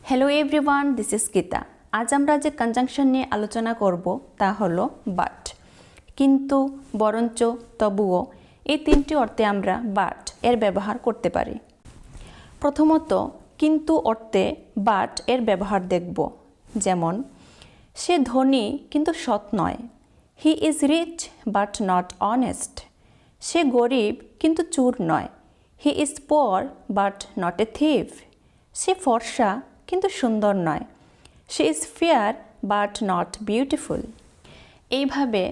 Hello everyone, this is Gita. আজ আমরা যে কনজাংশন নিয়ে আলোচনা করব তা হলো বাট, কিন্তু, বরঞ্চ, তবুও। এই তিনটি অর্থে আমরা বাট এর ব্যবহার করতে পারি। প্রথমত, কিন্তু অর্থে বাট এর ব্যবহার দেখব। যেমন, সে ধনী কিন্তু সৎ নয়। He is rich but not honest. সে গরিব কিন্তু চোর নয়। He is poor but not a thief. সে ফর্সা কিন্তু সুন্দর নয়। She is fair but not beautiful. এইভাবে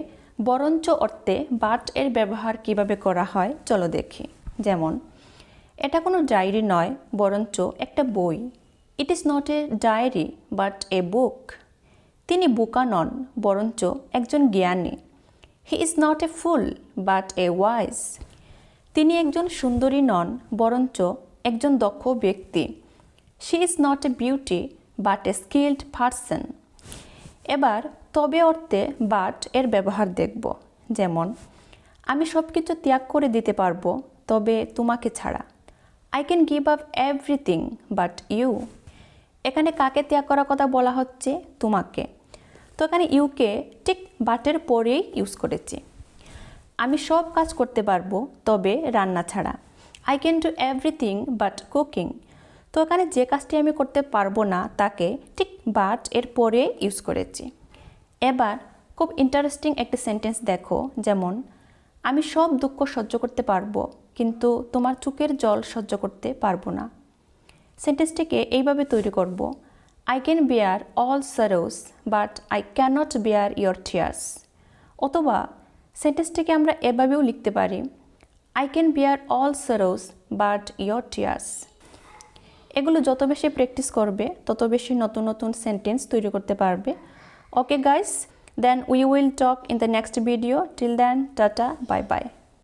বরঞ্চ অর্থে বাট এর ব্যবহার কিভাবে করা হয় চলো দেখি। যেমন, এটা কোনো ডায়েরি নয়, বরঞ্চ একটা বই। It is not a diary but a book. তিনি বোকা নন, বরঞ্চ একজন জ্ঞানী। He is not a fool but a wise. তিনি একজন সুন্দরী নন, বরঞ্চ একজন দক্ষ ব্যক্তি। She is not a beauty but a skilled person. এবার তবে অর্থে বাট এর ব্যবহার দেখব। যেমন, আমি সব কিছু ত্যাগ করে দিতে পারবো, তবে তোমাকে ছাড়া। I can give up everything but you. এখানে কাকে ত্যাগ করার কথা বলা হচ্ছে? তোমাকে। তো এখানে ইউকে ঠিক বাটের পরেই ইউজ করেছি। আমি সব কাজ করতে পারবো, তবে রান্না ছাড়া। I can do everything but cooking. তো এখানে যে কাজটি আমি করতে পারবো না তাকে ঠিক বাট এর পরে ইউজ করেছি। এবার খুব ইন্টারেস্টিং একটা সেন্টেন্স দেখো। যেমন, আমি সব দুঃখ সহ্য করতে পারবো, কিন্তু তোমার চোখের জল সহ্য করতে পারবো না। সেন্টেন্সটিকে এইভাবে তৈরি করব। I can bear all sorrows but I can't bear your tears. অথবা সেন্টেন্সটিকে আমরা এভাবেও লিখতে পারি, I can bear all sorrows but your tears. এগুলো যত বেশি প্র্যাকটিস করবে তত বেশি নতুন নতুন সেন্টেন্স তৈরি করতে পারবে। Okay guys, then we will talk in the next video. Till then, tata, bye by.